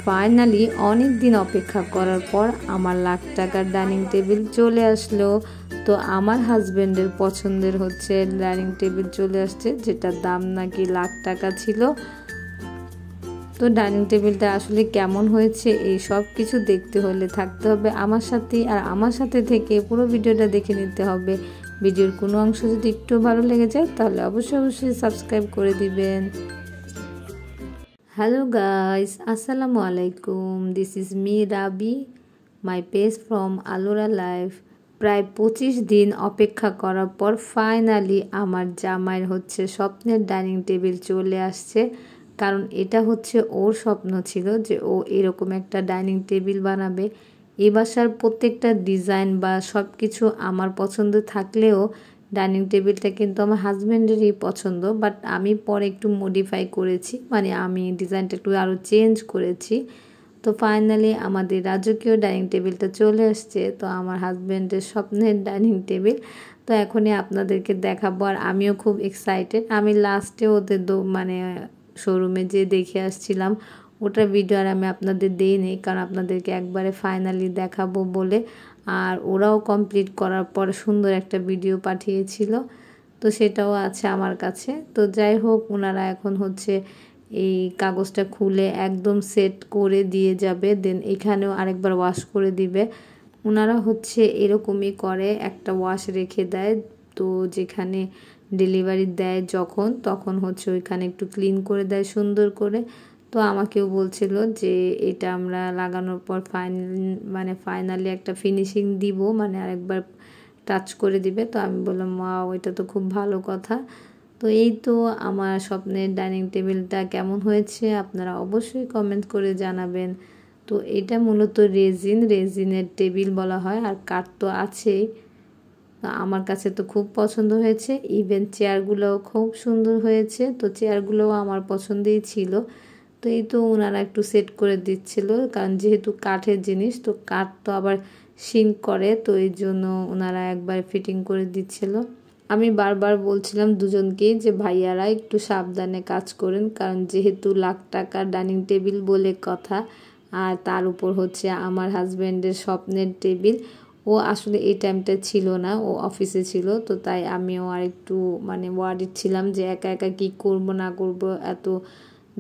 Finally অনেক দিন অপেক্ষা করার পর আমার লাখ টাকার ডাইনিং টেবিল চলে আসলো। তো আমার হাজবেন্ডের পছন্দের হচ্ছে ডাইনিং টেবিল চলে আসছে, যেটার দাম নাকি লাখ টাকা ছিল। তো ডাইনিং টেবিলটা আসলে কেমন হয়েছে এই সব কিছু দেখতে হলে থাকতে হবে আমার সাথে, আর আমার সাথে থেকে পুরো ভিডিওটা দেখে নিতে হবে। ভিডিওর কোনো অংশ যদি একটু ভালো লেগে যায় তাহলে অবশ্যই সাবস্ক্রাইব করে দিবেন। হ্যালো গাইস, আসসালামু আলাইকুম। This is me Rabi, my page from আলোরা life. প্রায় 25 দিন অপেক্ষা করার পর ফাইনালি আমার জামাইয়ের হচ্ছে স্বপ্নের ডাইনিং টেবিল চলে আসছে। কারণ এটা হচ্ছে ওর স্বপ্ন ছিল যে ও এরকম একটা ডাইনিং টেবিল বানাবে। এই বাসার প্রত্যেকটা ডিজাইন বা সব কিছু আমার পছন্দ থাকলেও ডাইনিং টেবিলটা কিন্তু আমার হাজব্যান্ডেরই পছন্দ, বাট আমি পরে একটু মডিফাই করেছি, মানে আমি ডিজাইনটা একটু আরও চেঞ্জ করেছি। তো ফাইনালি আমাদের রাজকীয় ডাইনিং টেবিলটা চলে আসছে। তো আমার হাজব্যান্ডের স্বপ্নের ডাইনিং টেবিল তো এখনই আপনাদেরকে দেখাবো, আর আমিও খুব এক্সাইটেড। আমি লাস্টে ওদের মানে শোরুমে যে দেখে আসছিলাম, ওটার ভিডিও আর আমি আপনাদের দিইনি, কারণ আপনাদেরকে একবারে ফাইনালি দেখাবো বলে। আর ওরাও কমপ্লিট করার পর সুন্দর একটা ভিডিও পাঠিয়েছিল, তো সেটাও আছে আমার কাছে। তো যাই হোক, ওনারা এখন হচ্ছে এই কাগজটা খুলে একদম সেট করে দিয়ে যাবে, দেন এখানেও আরেকবার ওয়াশ করে দিবে। ওনারা হচ্ছে এরকমই করে, একটা ওয়াশ রেখে দেয়, তো যেখানে ডেলিভারি দেয় তখন হচ্ছে ওইখানে একটু ক্লিন করে দেয় সুন্দর করে। তো আমাকেও বলছিল যে এটা আমরা লাগানোর পর ফাইনালি একটা ফিনিশিং দিব, মানে আরেকবার টাচ করে দিবে। তো আমি বললাম ওয়াও, এটা তো খুব ভালো কথা। তো এই তো আমার স্বপ্নের ডাইনিং টেবিলটা কেমন হয়েছে আপনারা অবশ্যই কমেন্ট করে জানাবেন। তো এটা মূলত রেজিনের টেবিল বলা হয়, আর কাঠ তো আছেই। আমার কাছে তো খুব পছন্দ হয়েছে, ইভেন চেয়ারগুলোও খুব সুন্দর হয়েছে। তো চেয়ারগুলোও আমার পছন্দেই ছিল। তো এই তো ওনারা একটু সেট করে দিচ্ছিল, কারণ যেহেতু কাঠের জিনিস, তো কাঠ তো আবার সিঙ্ক করে, তো এই জন্য ওনারা একবার ফিটিং করে দিচ্ছিল। আমি বারবার বলছিলাম দুজনকেই যে ভাইয়ারা একটু সাবধানে কাজ করেন, কারণ যেহেতু লাখ টাকার ডাইনিং টেবিল বলে কথা, আর তার উপর হচ্ছে আমার হাজব্যান্ডের স্বপ্নের টেবিল। ও আসলে এই টাইমটা ছিল না, ও অফিসে ছিল। তো তাই আমিও আর একটু মানে ওয়ারিড ছিলাম যে একা একা কী করব না করব, এত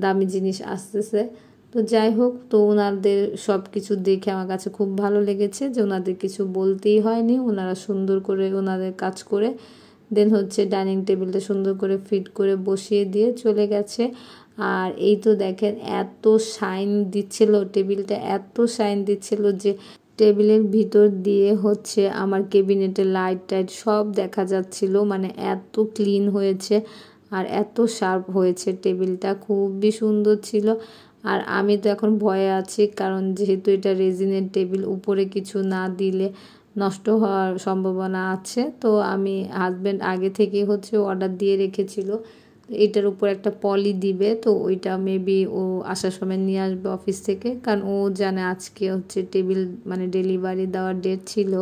দামি জিনিস আসতেছে। তো যাই হোক, তো ওনাদের সব কিছু দেখে আমার কাছে খুব ভালো লেগেছে যে ওনাদের কিছু বলতেই হয়নি, ওনারা সুন্দর করে ওনাদের কাজ করে দেন হচ্ছে ডাইনিং টেবিলটা সুন্দর করে ফিট করে বসিয়ে দিয়ে চলে গেছে। আর এই তো দেখেন এত শাইন দিচ্ছিল টেবিলটা, এত শাইন দিচ্ছিল যে টেবিলের ভিতর দিয়ে হচ্ছে আমার কেবিনেটের লাইট টাইট সব দেখা যাচ্ছিল, মানে এত ক্লিন হয়েছে আর এত শার্প হয়েছে টেবিলটা, খুবই সুন্দর ছিল। আর আমি তো এখন ভয়ে আছি, কারণ যেহেতু এটা রেজিনের টেবিল, উপরে কিছু না দিলে নষ্ট হওয়ার সম্ভাবনা আছে। তো আমি হাজব্যান্ড আগে থেকে হচ্ছে অর্ডার দিয়ে রেখেছিল এটার উপর একটা পলি দিবে, তো ওইটা মেবি ও আসার সময় নিয়ে আসবে অফিস থেকে, কারণ ও জানে আজকে হচ্ছে টেবিল মানে ডেলিভারি দেওয়ার ডেট ছিল।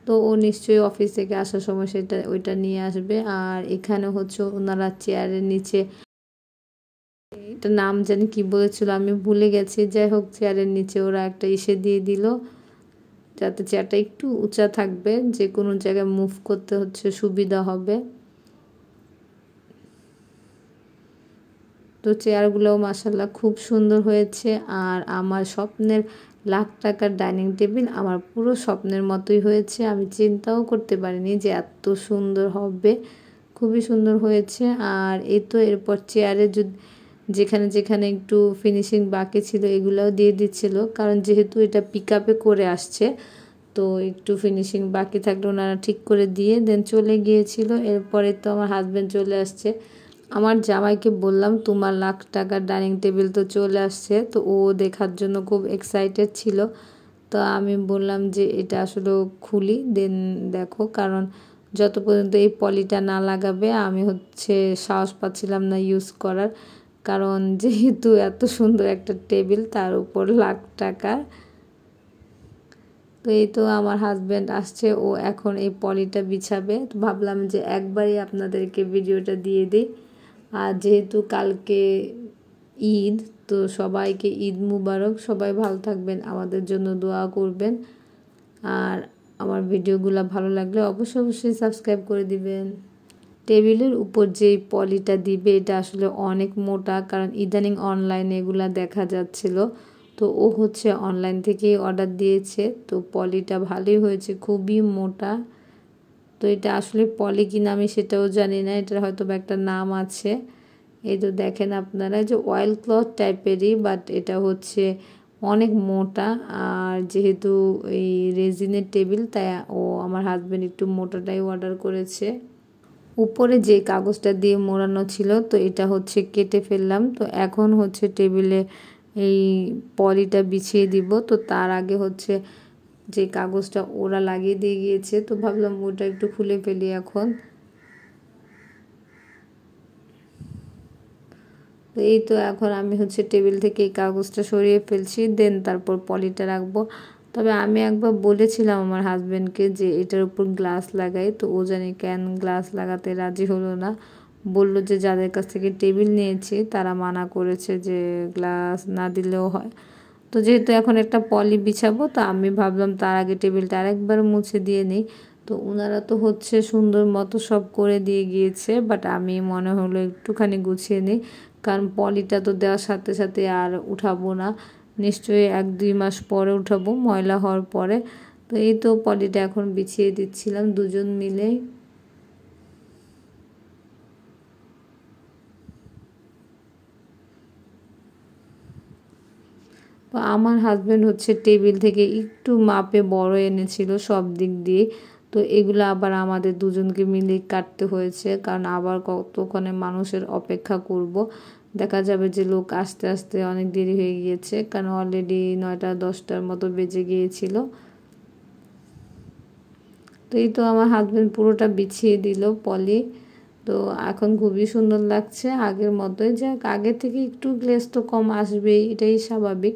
তো ও নিশ্চয়ই অফিস থেকে আসার সময় ওইটা নিয়ে আসবে। আর এখানে হচ্ছে ওনারা চেয়ারের নিচে, এটা নাম জানি কি বলেছিল আমি ভুলে গেছি, যাই হোক চেয়ারের নিচে ওরা একটা দিয়ে দিল, যাতে চেয়ারটা একটু উঁচা থাকবে, যে কোনো জায়গায় মুভ করতে হচ্ছে সুবিধা হবে। তো চেয়ারগুলোও মাশাআল্লাহ খুব সুন্দর হয়েছে। আর আমার স্বপ্নের লাখ টাকার ডাইনিং টেবিল আমার পুরো স্বপ্নের মতোই হয়েছে, আমি চিন্তাও করতে পারিনি যে এত সুন্দর হবে, খুবই সুন্দর হয়েছে। আর এই তো এরপর চেয়ারে যেখানে যেখানে একটু ফিনিশিং বাকি ছিল এগুলোও দিয়ে দিচ্ছিল, কারণ যেহেতু এটা পিক আপে করে আসছে, তো একটু ফিনিশিং বাকি থাকলে ওনারা ঠিক করে দিয়ে দেন চলে গিয়েছিল। এরপরে তো আমার হাজব্যান্ড চলে আসছে। আমার জামাইকে বললাম তোমার লাখ টাকার ডাইনিং টেবিল তো চলে আসছে, তো ও দেখার জন্য খুব এক্সাইটেড ছিল। তো আমি বললাম যে এটা আসলে খুলি দেন দেখো, কারণ যত পর্যন্ত এই পলিটা না লাগাবে আমি হচ্ছে সাহস পাচ্ছিলাম না ইউজ করার, কারণ যেহেতু এত সুন্দর একটা টেবিল তার উপর লাখ টাকা। তো এই তো আমার হাজব্যান্ড আসছে, ও এখন এই পলিটা বিছাবে। তো ভাবলাম যে একবারই আপনাদেরকে ভিডিওটা দিয়ে দিই। আর যেহেতু কালকে ঈদ, তো সবাইকে ঈদ মুবারক। সবাই ভালো থাকবেন, আমাদের জন্য দোয়া করবেন। আর আমার ভিডিওগুলো ভালো লাগলে অবশ্যই সাবস্ক্রাইব করে দিবেন। টেবিলের উপর যেই পলিটা দিবে এটা আসলে অনেক মোটা, কারণ ইদানিং অনলাইনে এগুলা দেখা যাচ্ছিল। তো ও হচ্ছে অনলাইন থেকেই অর্ডার দিয়েছে। তো পলিটা ভালোই হয়েছে, খুবই মোটা। তো এটা আসলে পলি কিনা আমি সেটাও জানি না, এটার হয়তো একটা নাম আছে। এই তো দেখেন আপনারা, যে অয়েল ক্লথ টাইপেরই, বাট এটা হচ্ছে অনেক মোটা। আর যেহেতু এই রেজিনের টেবিল, তাই আমার হাজব্যান্ড একটু মোটাটাই অর্ডার করেছে। উপরে যে কাগজটা দিয়ে মোড়ানো ছিল, তো এটা হচ্ছে কেটে ফেললাম। তো এখন হচ্ছে টেবিলে এই পলিটা বিছিয়ে দিব। তো তার আগে হচ্ছে যে কাগজটা ওরা লাগিয়ে দিয়ে গিয়েছে, তো ভাবলাম ওটা একটু খুলে ফেলি এখন। তো এই তো এখন আমি হচ্ছে টেবিল থেকে এই কাগজটা সরিয়ে ফেলছি, দেন তারপর পলিটা রাখবো। তবে আমি একবার বলেছিলাম আমার হাজব্যান্ডকে যে এটার উপর গ্লাস লাগাই, তো ও জানি কেন গ্লাস লাগাতে রাজি হলো না। বলল যে যাদের কাছ থেকে টেবিল নিয়েছি তারা মানা করেছে যে গ্লাস না দিলেও হয়। তো যেহেতু এখন একটা পলি বিছাবো, তো আমি ভাবলাম তার আগে টেবিলটা আরেকবার মুছে দিয়ে নিই। তো ওনারা তো হচ্ছে সুন্দর মতো সব করে দিয়ে গিয়েছে, বাট আমি মনে হলো একটুখানি গুছিয়ে নিই, কারণ পলিটা তো দেওয়ার সাথে সাথে আর উঠাবো না, নিশ্চয়ই 1-2 মাস পরে উঠাবো ময়লা হওয়ার পরে। তো এই তো পলিটা এখন বিছিয়ে দিচ্ছিলাম দুজন মিলে। তো আমার হাজব্যান্ড হচ্ছে টেবিল থেকে একটু মাপে বড় এনেছিল সব দিক দিয়ে। তো এগুলো আবার আমাদের দুজনকে মিলে কাটতে হয়েছে, কারণ আবার কতক্ষণে মানুষের অপেক্ষা করব। দেখা যাবে যে লোক আস্তে আস্তে অনেক দেরি হয়ে গিয়েছে, কারণ অলরেডি 9টা-10টার মতো বেজে গিয়েছিল। তো এই তো আমার হাজব্যান্ড পুরোটা বিছিয়ে দিল পলি। তো এখন খুবই সুন্দর লাগছে, আগের মতোই। যাক, আগের থেকে একটু গ্লেজ তো কম আসবেই, এটাই স্বাভাবিক,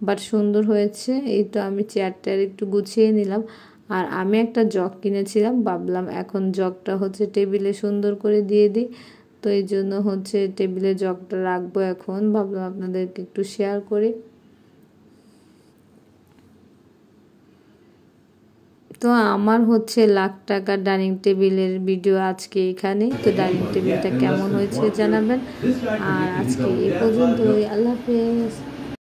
বাট সুন্দর হয়েছে। এই তো আমি চেয়ারটার একটু গুছিয়ে নিলাম। আর আমি একটা জগ কিনেছিলাম, ভাবলাম এখন জগটা হচ্ছে টেবিলে সুন্দর করে দিয়ে দিই। তো এই জন্য হচ্ছে টেবিলে জগটা রাখবো এখন, ভাবলাম আপনাদেরকে একটু শেয়ার করি। তো আমার হচ্ছে লাখ টাকার ডাইনিং টেবিলের ভিডিও আজকে এখানে। তো ডাইনিং টেবিলটা কেমন হয়েছে জানাবেন। আর আজকে এই পর্যন্তই, আল্লাহ হাফেজ।